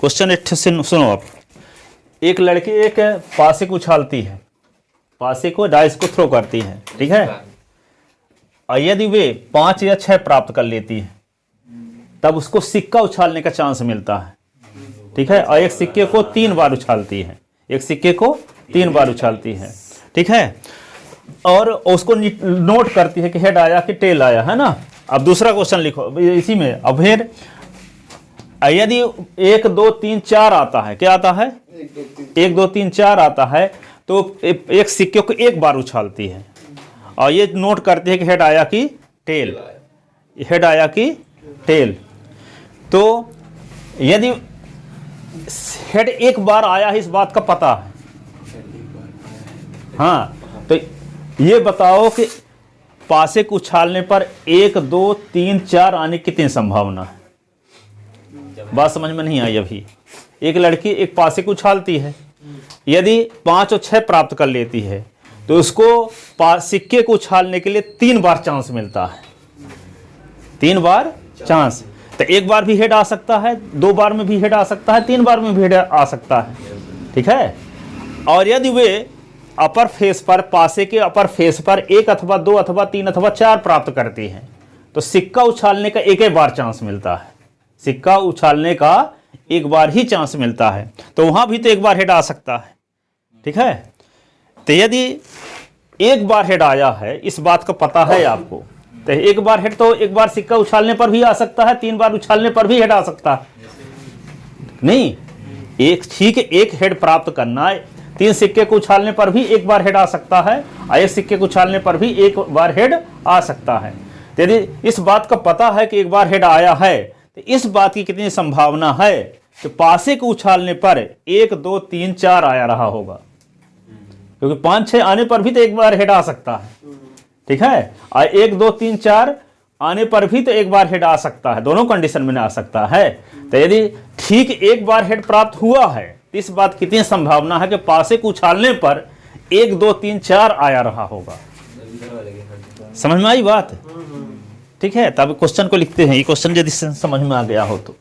Question 8 से सुनो आप। एक लड़की एक पासे को उछालती है, पासे को डाइस को थ्रो करती है, ठीक है। और यदि वे 5 या 6 प्राप्त कर लेती है तब उसको सिक्का उछालने का चांस मिलता है, ठीक है। और एक सिक्के को 3 बार उछालती है, एक सिक्के को 3 बार उछालती है, ठीक है। और उसको नोट करती है कि हेड आया कि टेल आया, है ना। अब दूसरा क्वेश्चन लिखो इसी में। अब फिर यदि 1 2 3 4 आता है, क्या आता है, 1 2 3 4 आता है, तो एक सिक्के को 1 बार उछालती है और ये नोट करती है कि हेड आया कि टेल, हेड आया कि टेल। तो यदि हेड 1 बार आया है, इस बात का पता है, हाँ, तो ये बताओ कि पासे को उछालने पर 1 2 3 4 आने की कितनी संभावना है। बात समझ में नहीं आई अभी। एक लड़की एक पासे को उछालती है, यदि 5 और 6 प्राप्त कर लेती है तो उसको सिक्के को उछालने के लिए 3 बार चांस मिलता है, 3 बार चांस। तो 1 बार भी हेड आ सकता है, 2 बार में भी हेड आ सकता है, 3 बार में भी हेड आ सकता है, ठीक है। और यदि वे अपर फेस पर, पासे के अपर फेस पर 1 अथवा 2 अथवा 3 अथवा 4 प्राप्त करती हैं तो सिक्का उछालने का 1 बार चांस मिलता है, सिक्का उछालने का 1 बार ही चांस मिलता है। तो वहां भी तो 1 बार हेड आ सकता है, ठीक है। तो यदि 1 बार हेड आया है, इस बात का पता है आपको, तो 1 बार हेड तो 1 बार सिक्का उछालने पर भी आ सकता है, 3 बार उछालने पर भी हेड आ सकता है। नहीं, एक ठीक है, 1 हेड प्राप्त करना है, 3 सिक्के को उछालने पर भी 1 बार हेड आ सकता है और 1 सिक्के को उछालने पर भी 1 बार हेड आ सकता है। यदि इस बात का पता है कि 1 बार हेड आया है, तो इस बात की कितनी संभावना है कि पासे को उछालने पर 1 2 3 4 आया रहा होगा, क्योंकि 5 6 आने पर भी तो 1 बार हेड आ सकता है, ठीक है। और 1 2 3 4 आने पर भी तो 1 बार हेड आ सकता है, दोनों कंडीशन में आ सकता है। तो यदि ठीक 1 बार हेड प्राप्त हुआ है, इस बात की कितनी संभावना है कि पासे को उछालने पर 1 2 3 4 आया रहा होगा। समझ में आई बात, ठीक है। तब क्वेश्चन को लिखते हैं, ये क्वेश्चन यदि समझ में आ गया हो तो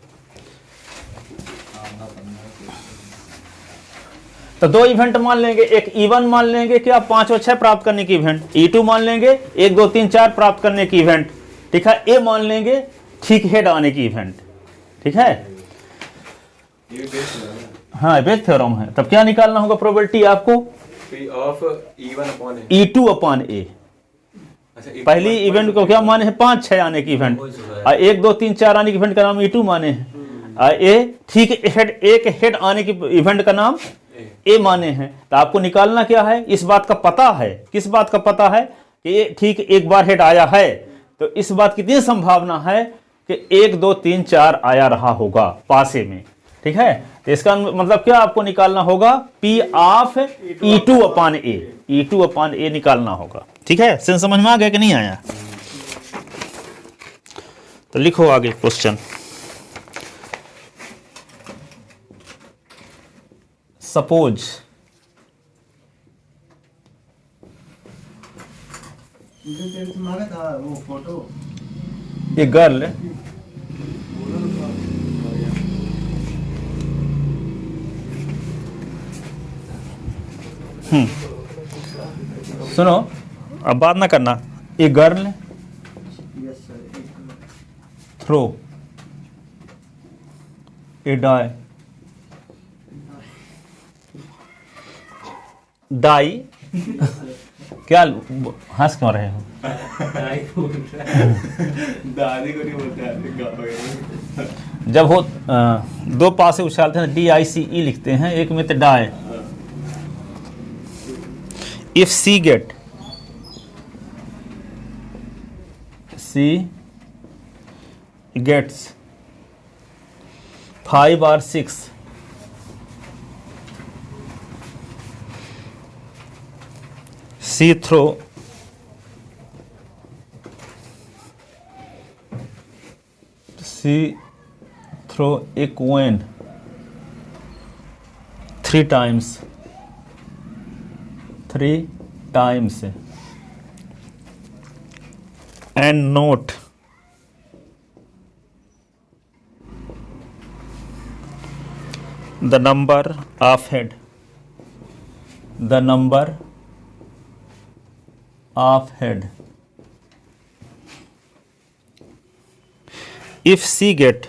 2 इवेंट मान लेंगे, एक E1 मान लेंगे कि आप 5 और 6 प्राप्त करने की इवेंट, E2 मान लेंगे 1 2 3 4 प्राप्त करने की इवेंट, ठीक है। ए मान लेंगे ठीक हेड आने की इवेंट, ठीक है। हाँ, बेस थ्योरम है। तब क्या निकालना होगा प्रोबेबिलिटी आपको, E2 अपॉन ए। पहली इवेंट को क्या माने हैं, 5 6 आने की इवेंट, और 1 2 3 4 आने की इवेंट का नाम E2 माने हैं। ए ठीक हेड, एक हेड आने की इवेंट का नाम ए माने हैं। तो आपको निकालना क्या है, इस बात का पता है, किस बात का पता है कि ये ठीक 1 बार हेड आया है, तो इस बात की कितनी संभावना है कि 1 2 3 4 आया रहा होगा पासे में, ठीक है। तो इसका मतलब क्या आपको निकालना होगा, P of E2 upon a, E2 upon a निकालना होगा, ठीक है। समझ में आ गया कि नहीं आया। तो लिखो आगे क्वेश्चन। सपोज ए गर्ल सुनो, अब बात ना करना। A girl throw a die, die क्या हंस क्यों रहे हो, दादी को नहीं बोलते। जब वो 2 पासे उछालते हैं DICE लिखते हैं, एक में तो die. If she gets 5 or 6 she throw a coin 3 times and note the number of head, the number of head. If she get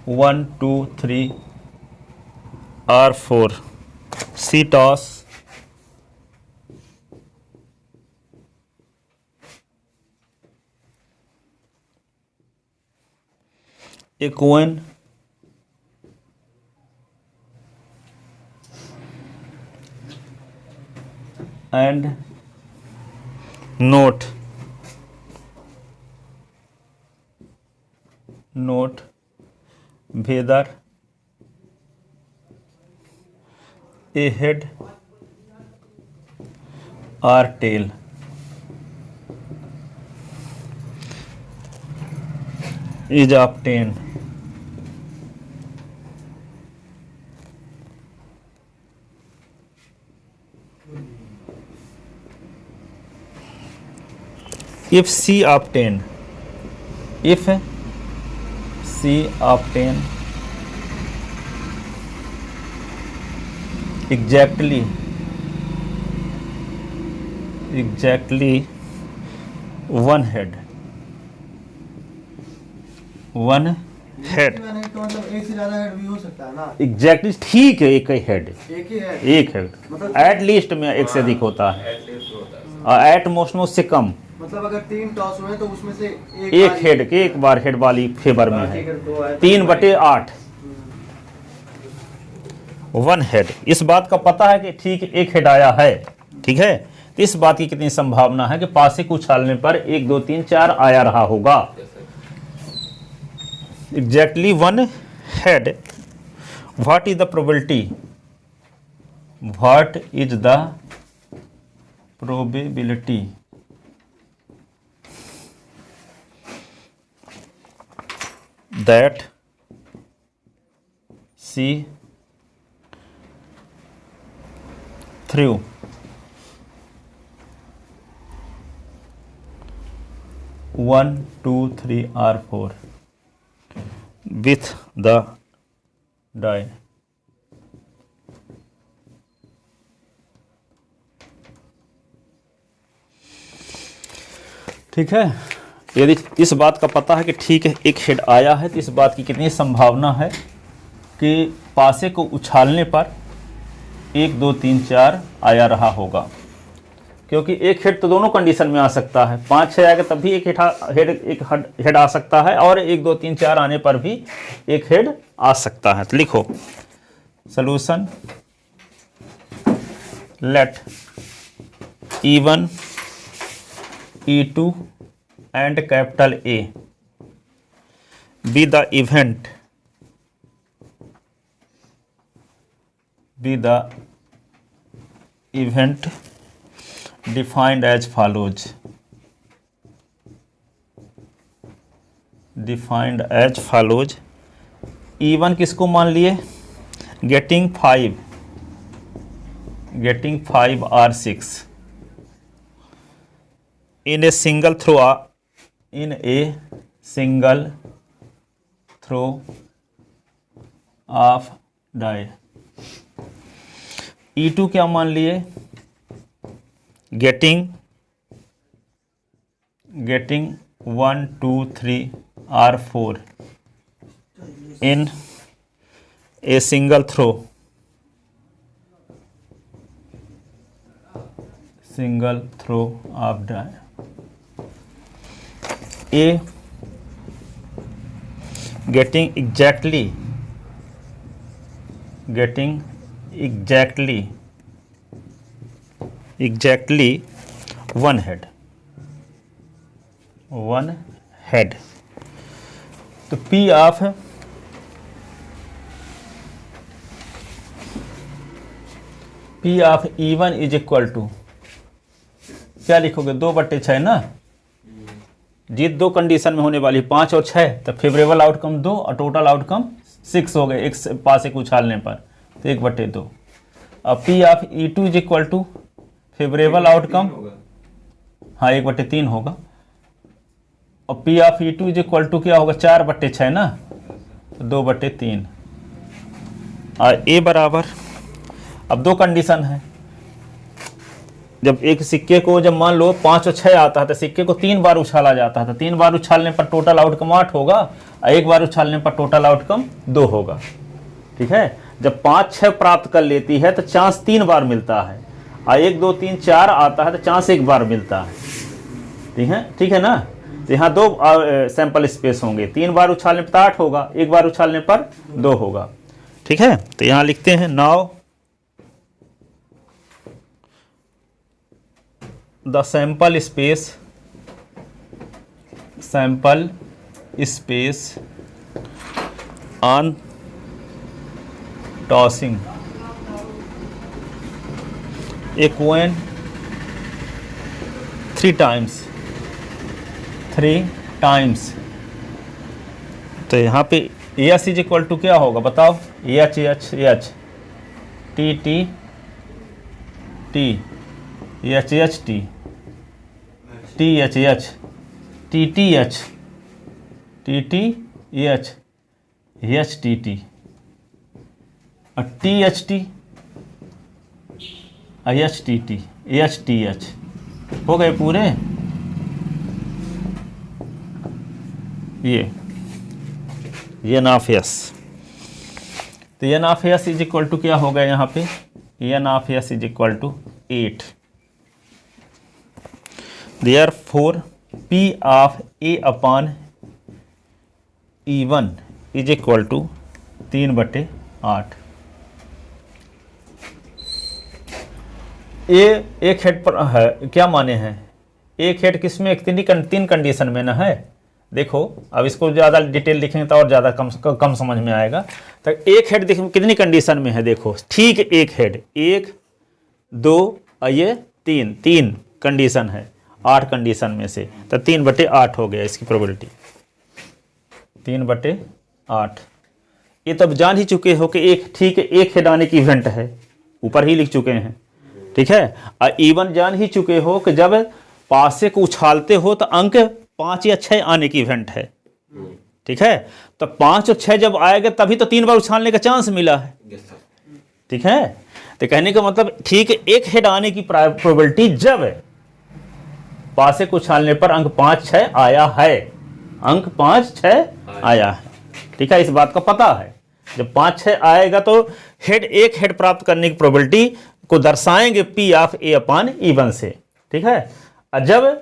1 2 3 or 4, she toss a coin and note whether a head or tail. Is obtained. If she obtain exactly one head, नहीं तो मतलब एक से ज्यादा head भी हो सकता है ना। एग्जैक्टली ठीक है, एक ही हेड, एक हेड मतलब एट लीस्ट में एक से अधिक होता है और एट मोस्ट में उससे कम। मतलब अगर 3 टॉस हुए तो उसमें से एक हेड के एक बार हेड वाली फेवर में है 3/8 1 हेड। इस बात का पता है कि ठीक एक हेड आया है, ठीक है। तो इस बात की कितनी संभावना है कि पासे को उछालने पर 1 2 3 4 आया रहा होगा। Exactly 1 head. What is the probability, what is the probability that she threw one, 2, 3 or 4 with the die? ठीक है। यदि इस बात का पता है कि ठीक है एक हेड आया है, तो इस बात की कितनी संभावना है कि पासे को उछालने पर 1 2 3 4 आया रहा होगा। क्योंकि एक हेड तो दोनों कंडीशन में आ सकता है, 5 6 आएगा तब भी एक हेड आ सकता है और 1 2 3 4 आने पर भी एक हेड आ सकता है। तो लिखो solution, let E1 E2 and capital A be the event defined as follows. E1 किसको मान लिए, getting 5 or 6 in a single throw of die. E2 क्या मान लिए, getting 1 2 3 or 4 in a single throw of die. A getting exactly 1 head, तो P of E1 is equal to क्या लिखोगे, 2/6 ना। जीत 2 कंडीशन में होने वाली 5 और 6, तो फेवरेबल आउटकम 2 और टोटल आउटकम 6 हो गए एक पासे को उछालने पर, तो 1/2। अब P of E2 is equal to favourable outcome, हाँ 1/3 होगा, और P of E two is equal to क्या होगा 4/6 ना, 2/3। और ए बराबर, अब दो कंडीशन है, जब एक सिक्के को जब मान लो 5 और 6 आता है तो सिक्के को 3 बार उछाला जाता है, तो 3 बार उछालने पर टोटल आउटकम 8 होगा और 1 बार उछालने पर टोटल आउटकम 2 होगा। ठीक है, जब 5 6 प्राप्त कर लेती है तो चांस 3 बार मिलता है, और 1 2 3 4 आता है तो चांस 1 बार मिलता है। ठीक है ना। तो यहाँ 2 सैंपल स्पेस होंगे, 3 बार उछालने पर 8 होगा, 1 बार उछालने पर 2 होगा। ठीक है, तो यहाँ लिखते हैं now the sample space on tossing a coin 3 times. तो यहाँ पे एच इज इक्वल टू क्या होगा बताओ, H H H T T T H H T T H H T T H T T H H T T और T H T H T T H T H हो गए पूरे। ये n of S, तो n of S is equal to क्या हो गया यहाँ पे, n of S is equal to 8। Therefore P of A upon E1 is equal to 3/8। ए एक हेड पर है, क्या माने हैं, एक हेड किसमें, एक 3 कंडीशन में ना है। देखो अब इसको ज़्यादा डिटेल लिखेंगे तो और ज़्यादा कम समझ में आएगा। तो एक हेड देखो कितनी कंडीशन में है, देखो ठीक एक हेड, 1 2 और ये 3 कंडीशन है, 8 कंडीशन में से, तो 3/8 हो गया इसकी प्रोबेबिलिटी, 3/8। ये तब जान ही चुके हो कि एक हेड आने की इवेंट है, ऊपर ही लिख चुके हैं। ठीक है, और इवन जान ही चुके हो कि जब पासे को उछालते हो तो अंक 5 या 6 आने की इवेंट है। ठीक है, तो 5 और 6 जब आएगा तभी तो 3 बार उछालने का चांस मिला है। ठीक है, तो कहने का मतलब ठीक एक हेड आने की प्रोबेबिलिटी जब पासे को उछालने पर अंक 5 6 आया है, अंक 5 6 आया है। ठीक है, इस बात का पता है, जब 5 6 आएगा तो एक हेड प्राप्त करने की प्रोबेबिलिटी को दर्शाएंगे P of A upon E1 से। ठीक है, और जब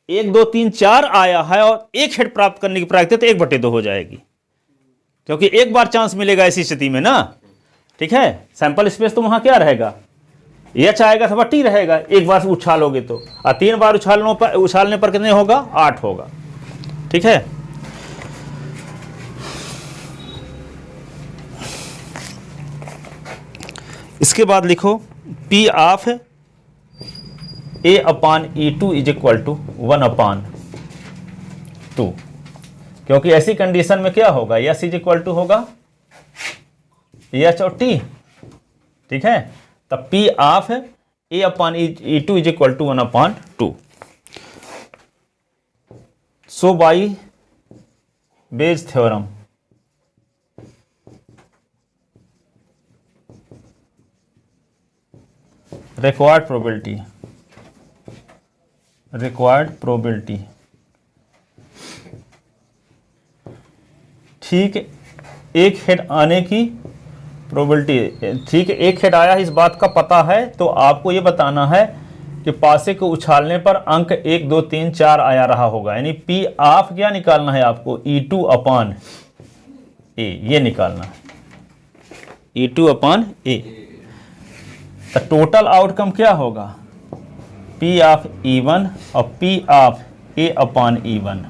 1 2 3 4 आया है और एक हेड प्राप्त करने की प्राप्ति तो 1/2 हो जाएगी, क्योंकि एक बार चांस मिलेगा ऐसी स्थिति में ना। ठीक है, सैंपल स्पेस तो वहां क्या रहेगा, एच आएगा अथवा टी रहेगा, एक बार उछालोगे तो, और 3 बार उछालने पर कितने होगा, 8 होगा। ठीक है, इसके बाद लिखो P of A upon E2 is equal to 1/2, क्योंकि ऐसी कंडीशन में क्या होगा, एस इज इक्वल टू होगा एच और टी। ठीक है, तब P of A upon E2 is equal to 1/2। So by Bayes theorem required probability ठीक एक हेड आने की प्रोबेबिलिटी, ठीक एक हेड आया, इस बात का पता है, तो आपको ये बताना है कि पासे को उछालने पर अंक 1 2 3 4 आया रहा होगा, यानी P ऑफ क्या निकालना है आपको, E2 अपॉन A, ये निकालना है, E2 अपॉन A। तो टोटल आउटकम क्या होगा, P ऑफ E1 और P of A upon E1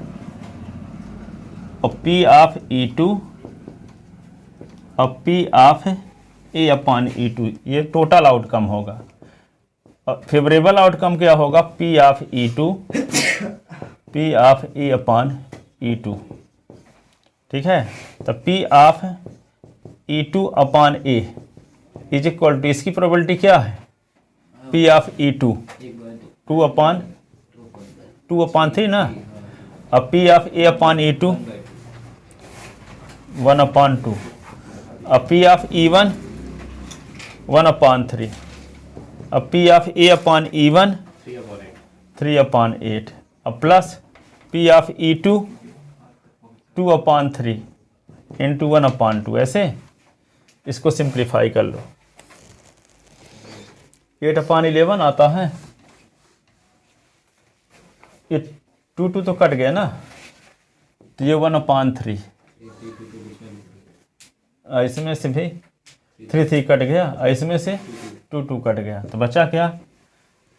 और P ऑफ E2 और P of A upon E2, ये टोटल आउटकम होगा। और फेवरेबल आउटकम क्या होगा, P of E2 P of A upon E2। ठीक है, तो P of E2 upon A is equal to, इसकी प्रोबेबिलिटी क्या है, P ऑफ E2 2/3 ना, अब P of A upon E2 1/2, अब पी ऑफ E1 1/3, अब P of A upon E1 3/8, अब plus P of E2 2/3 into 1/2। ऐसे इसको सिंप्लीफाई कर लो, 8/11 आता है। ये 2 तो कट गया ना, तो ये 1/3, इसमें से भी 3 कट गया, इसमें से 2 कट गया, तो बचा क्या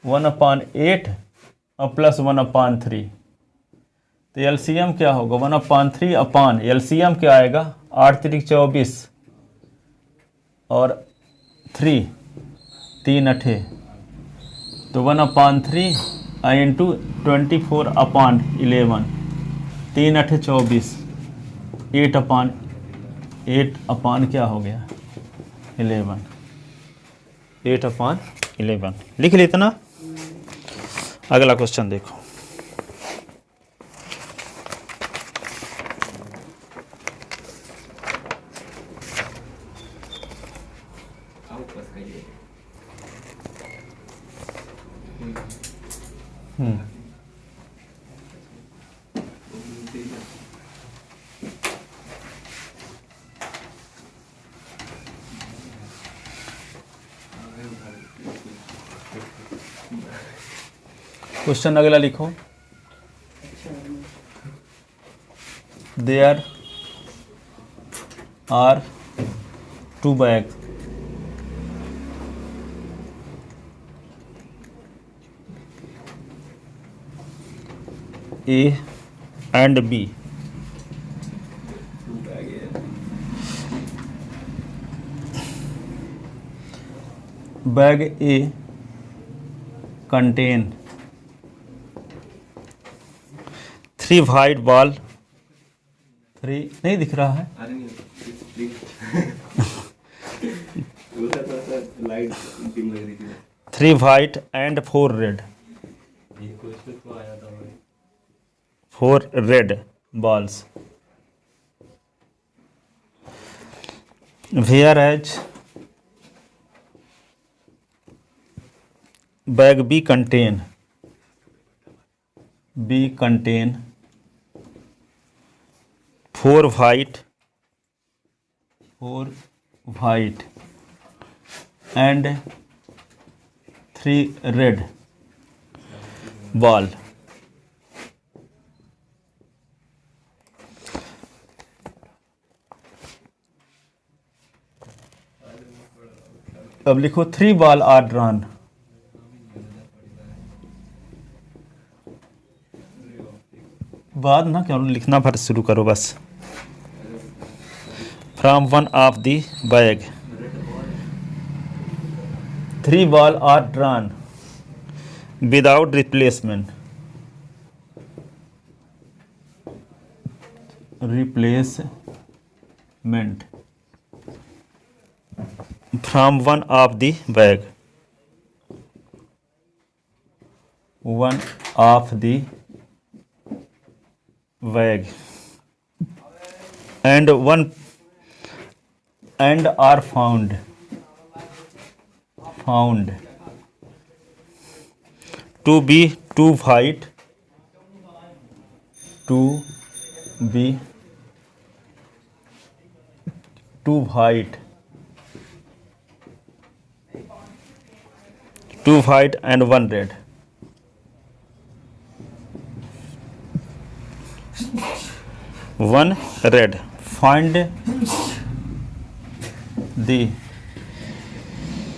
1/8 और प्लस 1/3। तो एलसीएम क्या होगा 1/3 अपान एलसीएम क्या आएगा 8 3 24 और 3 8, तो 1/3 इंटू 24/11, 3 8 24, 8 अपान क्या हो गया 11, 8/11 लिख ले इतना। अगला क्वेश्चन देखो, क्वेश्चन अगला लिखो। There are 2 bags A and B. Bag A contain 3 white ball, 3 नहीं दिख रहा है, three white and 4 red, 4 red balls, whereas bag B contain 4 white and 3 red ball। अब लिखो 3 ball are drawn, बाद ना क्या लिखना भर शुरू करो बस। From one of the bag 3 ball are drawn without replacement, from one of the bag, and are found to be 2 white and 1 red, find the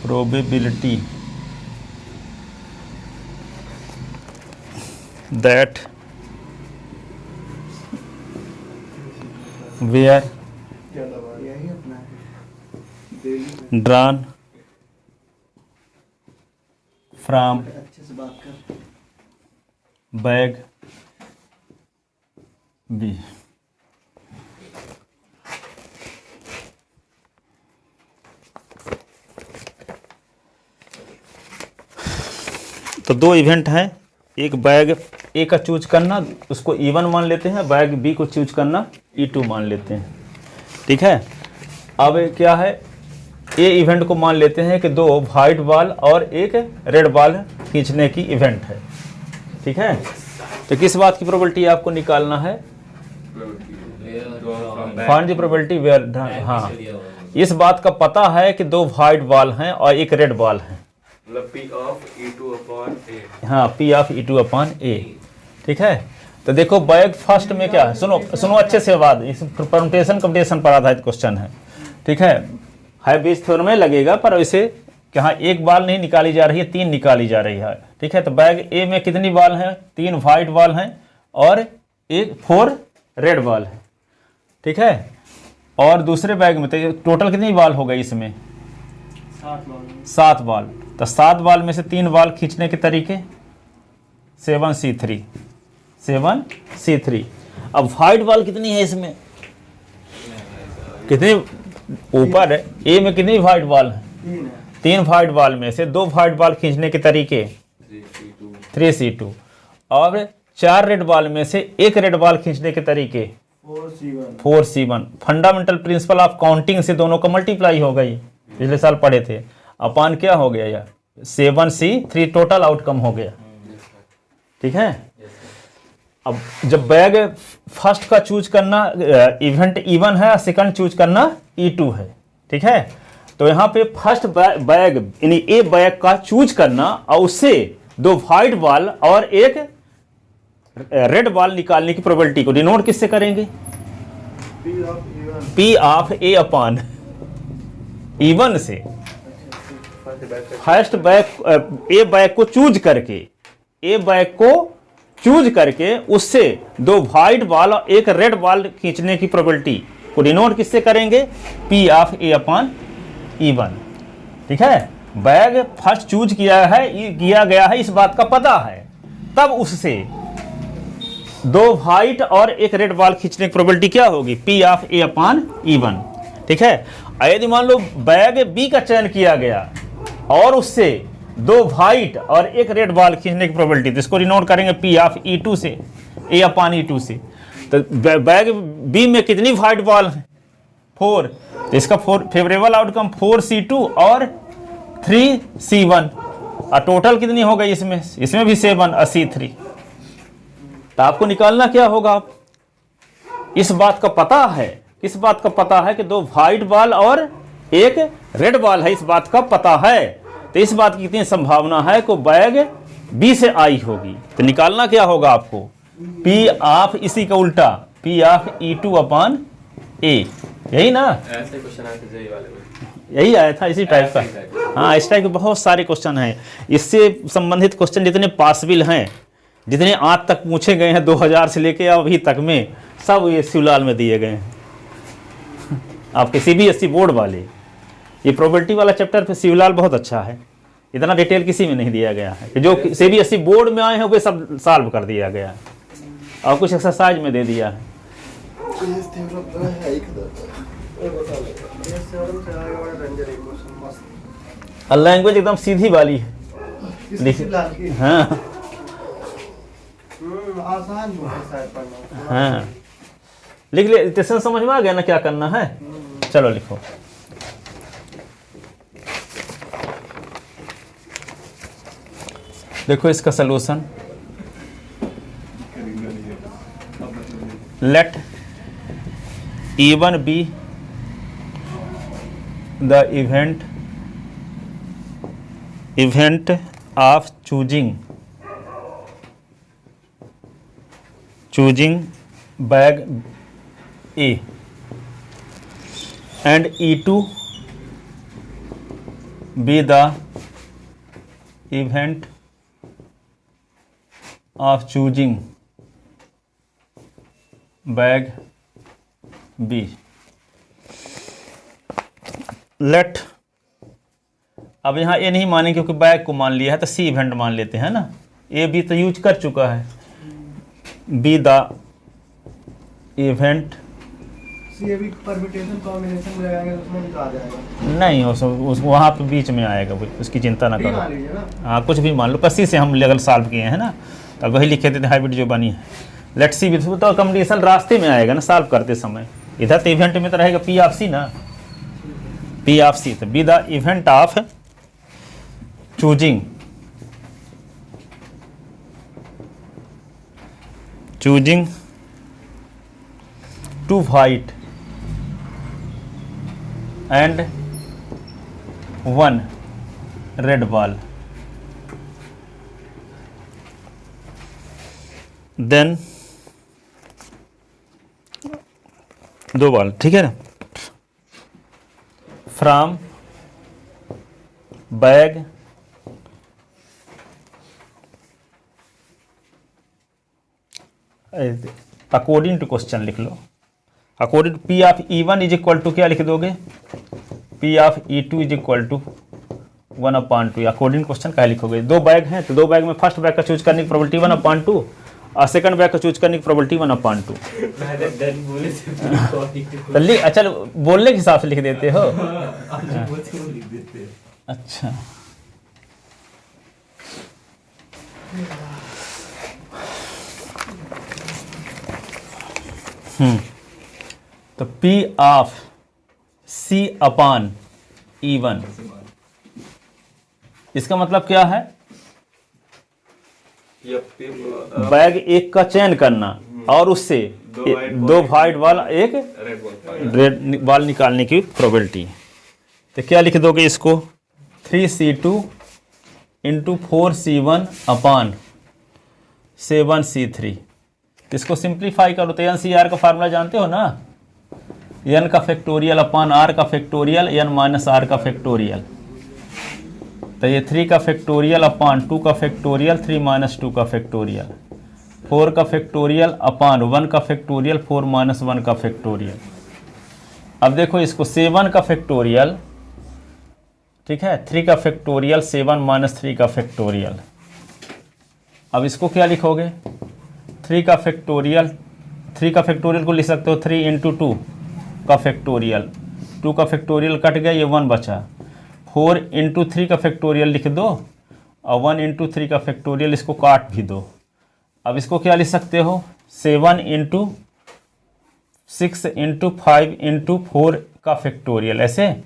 probability that were drawn from bag B। तो 2 event हैं, एक bag ए का choose करना, उसको E1 मान लेते हैं, bag B को चूज करना E2 मान लेते हैं। ठीक है, अब क्या है, ए इवेंट को मान लेते हैं कि 2 वाइट बॉल और एक रेड बॉल खींचने की इवेंट है। ठीक है, तो किस बात की प्रोबेबिलिटी आपको निकालना है? फाइंड द प्रोबेबिलिटी वेयर, हाँ, इस बात का पता है कि 2 वाइट बॉल हैं और एक रेड बॉल है, मतलब P of E2 upon A। हाँ, P of E2 upon A। ठीक है, तो देखो बैग फर्स्ट में क्या है, सुनो सुनो अच्छे से बात, इस परम्यूटेशन कम्पिटिशन पर आधारित क्वेश्चन है। ठीक है बीज थ्योरम में लगेगा, पर वैसे यहाँ एक बॉल नहीं निकाली जा रही है, 3 निकाली जा रही है। ठीक है, तो बैग ए में कितनी बॉल है? 3 वाइट बॉल हैं और 4 रेड बॉल है। ठीक है, और दूसरे बैग में तो टोटल कितनी बॉल हो गई इसमें? 7 बॉल। तो 7 बॉल में से 3 बॉल खींचने के तरीके 7C3। अब वाइट बॉल कितनी है इसमें? कितनी ऊपर है? ए में कितनी वाइट बॉल है? 3 वाइट बॉल में से 2 वाइट बॉल खींचने के तरीके 3C2, और 4 रेड बॉल में से 1 रेड बॉल खींचने के तरीके 4C1। Fundamental principle of counting से दोनों का मल्टीप्लाई हो गई, पिछले साल पढ़े थे, अपान क्या हो गया यार? 7C3 टोटल आउटकम हो गया। ठीक है, अब जब बैग फर्स्ट का चूज करना इवेंट E1 है, सेकंड चूज करना E2 है। ठीक है, तो यहाँ पे फर्स्ट बैग यानी ए बैग का चूज करना और उससे 2 वाइट बॉल और एक रेड बॉल निकालने की प्रोबेबिलिटी को डिनोट किससे करेंगे? P of A upon E1 से। फर्स्ट बैग ए बैग को चूज करके उससे 2 वाइट बॉल और एक रेड बॉल खींचने की प्रोबेबिलिटी को डिनोट किससे करेंगे? P of A upon E1। ठीक है, बैग फर्स्ट चूज किया गया है, इस बात का पता है, तब उससे 2 वाइट और एक रेड बॉल खींचने की प्रोबेबिलिटी क्या होगी? P of A upon E1। ठीक है, यदि मान लो बैग बी का चयन किया गया और उससे 2 वाइट और एक रेड बॉल खींचने की प्रोबेबिलिटी, तो इसको डिनोट करेंगे P ऑफ E2 से, A अपॉन E2 से। तो बैग बी में कितनी वाइट बॉल है? 4, तो इसका फेवरेबल आउटकम 4C2 और 3C1, और टोटल कितनी हो गई इसमें भी 7 और C3। तो आपको निकालना क्या होगा? आप इस बात का पता है कि 2 वाइट बॉल और एक रेड बॉल है, इस बात का पता है, तो इस बात की कितनी संभावना है कि बैग बी से आई होगी। तो निकालना क्या होगा आपको? P ऑफ, इसी का उल्टा, P of E2 upon A। यही ना, ऐसे क्वेश्चन आते थे वाले में, यही आया था इसी टाइप का। हाँ, इस टाइप के बहुत सारे क्वेश्चन हैं। इससे संबंधित क्वेश्चन जितने पॉसिबल हैं, जितने आज तक पूछे गए हैं 2000 से लेके अभी तक में, सब ये शिवलाल में दिए गए हैं। आपके CBSE बोर्ड वाले ये प्रोबेबिलिटी वाला चैप्टर पे शिवलाल बहुत अच्छा है, इतना डिटेल किसी में नहीं दिया गया है। जो CBSE बोर्ड में आए हैं वे सब सॉल्व कर दिया गया है और कुछ एक्सरसाइज में दे दिया है। लैंग्वेज एकदम सीधी वाली है। हाँ आसान है शायद पढ़ना। हाँ, लिख ले, इक्वेशन समझ में आ गया ना क्या करना है? चलो लिखो। देखो इसका solution, let E1 be the event of choosing bag A and E2 be the event of choosing bag B। Let, अब यहाँ ए नहीं मानेंगे क्योंकि बैग को मान लिया है, तो सी इवेंट मान लेते हैं ना। ए बी तो यूज कर चुका है, बी द इवेंट, सी भी परम्यूटेशन कॉम्बिनेशन में लगाएंगे तो उसमें भी आ जाएगा। नहीं उस वहाँ पे बीच में आएगा, उसकी चिंता ना करो। हाँ, कुछ भी मान लो, 25 से हम लेवल सॉल्व किए हैं ना, अब वही लिखे थे हाइब्रिड जो बनी है। लेट्स सी तो कंडीशन रास्ते में आएगा ना सॉल्व करते समय। इधर तो इवेंट में तो रहेगा पी ऑफ सी ना, P of C to be the event of choosing two white and one red ball, then 2 ball, ठीक है ना, from bag according to question लिख लो। According to P of E1 is equal to क्या लिख दोगे, P of E2 is equal to 1/2। According to question क्या लिखोगे, 2 बैग हैं तो 2 बैग में फर्स्ट बैग का चूज करने की प्रोबेबिलिटी 1/2 और सेकंड बैग का चूज करने की प्रोबेबिलिटी 1/2। तो लिख, अच्छा बोलने के हिसाब से लिख देते हो। अच्छा तो P ऑफ C/E1 इसका मतलब क्या है, बैग एक का चयन करना और उससे 2 वाइट बॉल एक रेड बॉल निकालने की प्रोबेबिलिटी। तो क्या लिख दोगे इसको, 3C2 इंटू 4C1/7C3। इसको सिंप्लीफाई करो तो NCR का फार्मूला जानते हो ना, n का फैक्टोरियल अपान r का फैक्टोरियल n माइनस r का फैक्टोरियल। तो ये 3 का फैक्टोरियल अपान 2 का फैक्टोरियल 3 माइनस 2 का फैक्टोरियल, 4 का फैक्टोरियल अपान 1 का फैक्टोरियल 4 माइनस 1 का फैक्टोरियल। अब देखो इसको 7 का फैक्टोरियल, ठीक है, 3 का फैक्टोरियल 7 माइनस 3 का फैक्टोरियल। अब इसको क्या लिखोगे, 3 का फैक्टोरियल को लिख सकते हो 3 इंटू 2 का फैक्टोरियल, 2 का फैक्टोरियल कट गया, ये 1 बचा, 4 इंटू 3 का फैक्टोरियल लिख दो और 1 इंटू 3 का फैक्टोरियल इसको काट भी दो। अब इसको क्या लिख सकते हो, 7 इंटू 6 इंटू 5 इंटू 4 का फैक्टोरियल, ऐसे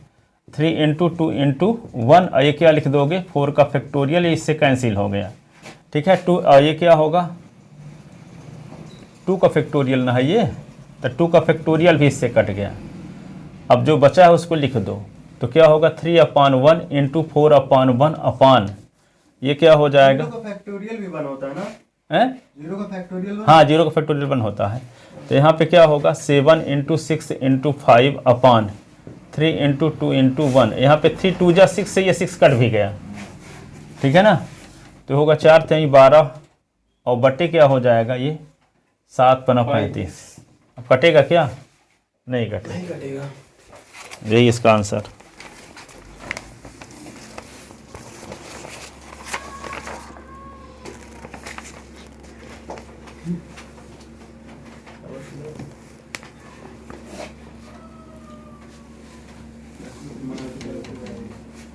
3 इंटू 2 इंटू 1 और ये क्या लिख दोगे 4 का फैक्टोरियल, इससे कैंसिल हो गया, ठीक है। 2 और ये क्या होगा 2 का फैक्टोरियल ना है ये, तो 2 का फैक्टोरियल भी इससे कट गया। अब जो बचा है उसको लिख दो, तो क्या होगा 3/1 इंटू 4/1 अपान ये क्या हो जाएगा, 0 का फैक्टोरियल भी 1 होता है ना, 0 का फैक्टोरियल, हाँ 0 का फैक्टोरियल 1 होता है। तो यहाँ पे क्या होगा 7 इंटू 6 इंटू 5 अपान 3 इंटू 2 इंटू 1, यहाँ पे 3 2 जा 6 से ये 6 कट भी गया, ठीक है ना। तो होगा 4 3 12 और बटे क्या हो जाएगा ये 7 पना 35। अब कटेगा क्या, नहीं कटेगा, यही इसका आंसर।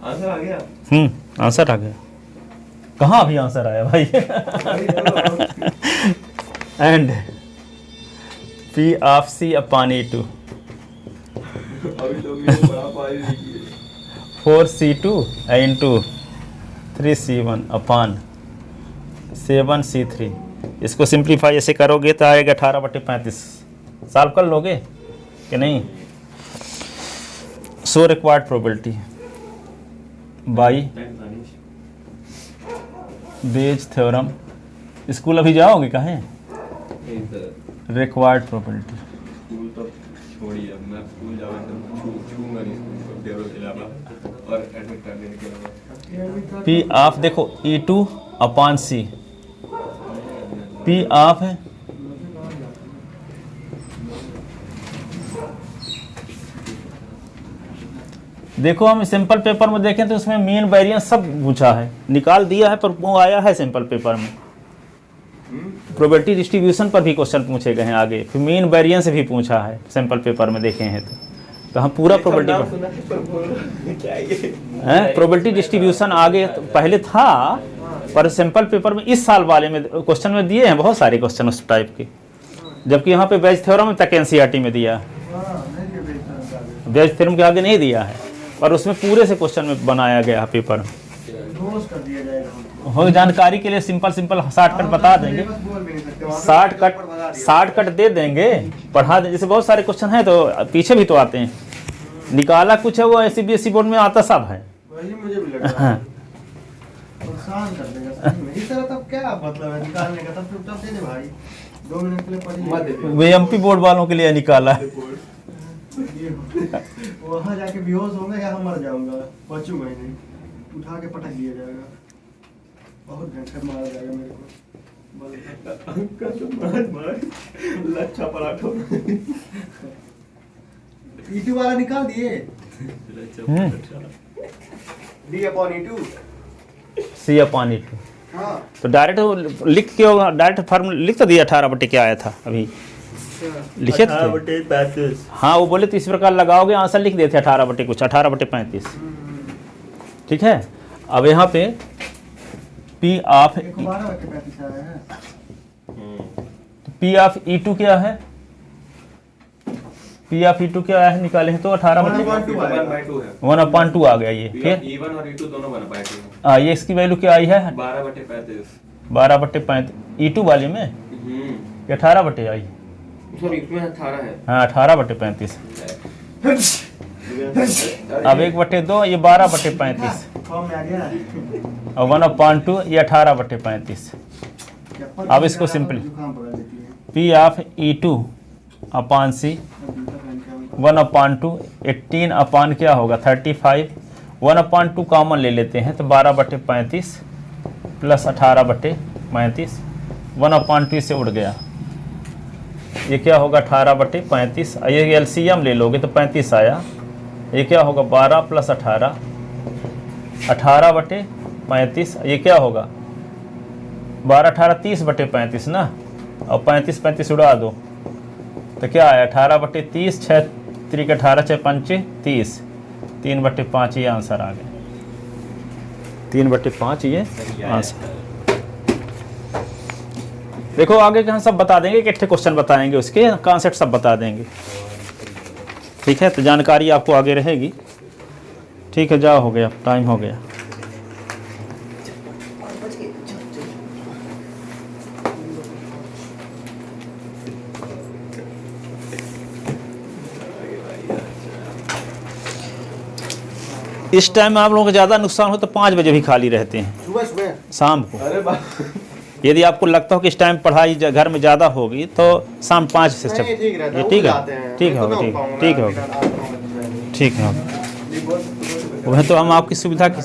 आंसर आ गया, आंसर आ गया। कहाँ अभी आंसर आया भाई। एंड P ऑफ C/E2 अभी लोग ये बड़ा पाई नहीं किए। 4C2 into 3C1/7C3। इसको सिंप्लीफाई ऐसे करोगे तो आएगा 18/35। सॉल्व कर लोगे कि नहीं। So required probability by Bayes theorem. School अभी जाओगे कहें, रिक्वायर्ड प्रोबेबिलिटी। स्कूल तो छोड़िए, अब मैं स्कूल जाऊँ तो छूंगा नहीं स्कूल को, देवरों के अलावा और एडमिट करने के अलावा। P ऑफ देखो E2/C, P ऑफ है देखो, हम सिंपल पेपर में देखें तो उसमें मीन वेरिएंस सब पूछा है, निकाल दिया है, पर वो आया है सिंपल पेपर में। प्रोबेबिलिटी डिस्ट्रीब्यूशन पर भी क्वेश्चन पूछे गए हैं आगे, फिर मीन वेरिएंस भी पूछा है सिंपल पेपर में देखे हैं। तो हम पूरा प्रोबेबिलिटी क्या ये प्रोबेबिलिटी डिस्ट्रीब्यूशन आगे तो पहले था, पर सिंपल पेपर में इस साल वाले में क्वेश्चन में दिए हैं बहुत सारे क्वेश्चन उस टाइप के, जबकि यहाँ पे बेज थ्योरम तक एनसीईआरटी में दिया है, बेज थ्योरम के आगे नहीं दिया है, पर उसमें पूरे से क्वेश्चन में बनाया गया है पेपर। हो जानकारी के लिए सिंपल शॉर्टकट बता देंगे, शॉर्टकट दे देंगे, पढ़ा देंगे। जैसे बहुत सारे क्वेश्चन हैं तो पीछे भी तो आते हैं, निकाला कुछ है वो सीबीएसई बोर्ड में आता सब है। वही मुझे भी लग रहा है परेशान कर देगा सही में। इस तरह तब क्या मतलब है निकालने का, तब दे दे भाई 2 मिनट के लिए पढ़ी। वे एमपी बोर्ड वालों के लिए निकाला है। वहाँ जाके बेहोश होंगे या मर जाऊंगा, बचूंगा ही नहीं, उठा के पटक दिया जाएगा, बहुत भयंकर मारा जाएगा मेरे को। लच्छा पराठा E2 वाला निकाल दिए, D/E2 C/E2 हाँ तो डायरेक्ट लिख के डायरेक्ट फार्मूला लिख तो दिया 18/, क्या आया था अभी लिखे थे। हाँ वो बोले तो इस प्रकार लगाओगे, आंसर लिख देते 18/, कुछ 18/35। ठीक है, अब यहाँ पे P of P of E2 क्या है, P ऑफ E2 क्या है निकालें तो 1/2 आ गया ये। फिर E1 और E2 दोनों 1/2 हाँ ये इसकी वैल्यू क्या आई है 12/35। 12/35 E2 वाले में 18/, आई सॉरी इसमें 18 है। हाँ 18/35। अब 1/2 ये 12/35 फॉर्म में आ गया और 1/2 ये 18/35। अब इसको simple P of E2 upon C 1/2 18 क्या होगा 35, 1/2 कॉमन ले लेते हैं तो 12/35 प्लस 18/35, 1/2 से उड़ गया, ये क्या होगा 18/35। ये एलसीएम ले लोगे तो 35 आया, ये क्या होगा 12 प्लस 18 18/35, ये क्या होगा 12 18 30/35 ना, और 35 उड़ा दो तो क्या आया 18/30, 6 3 18 6 5 30, 3/5 ये आंसर आ गया, 3/5 ये आंसर। देखो आगे के हम सब बता देंगे, इकट्ठे क्वेश्चन बताएंगे, उसके कॉन्सेप्ट सब बता देंगे। ठीक है, तो जानकारी आपको आगे रहेगी। ठीक है, जाओ हो गया, टाइम हो गया। इस टाइम में आप लोगों को ज़्यादा नुकसान हो तो 5 बजे भी खाली रहते हैं, सुबह शाम को। अरे यदि आपको लगता हो कि इस टाइम पढ़ाई घर में ज़्यादा होगी तो शाम 5 से ठीक रहता है, ठीक वो है, जाते हैं। ठीक है, मैं तो ठीक ना हो ठीक है, पाऊंगा, ठीक है। वह तो हम आपकी सुविधा की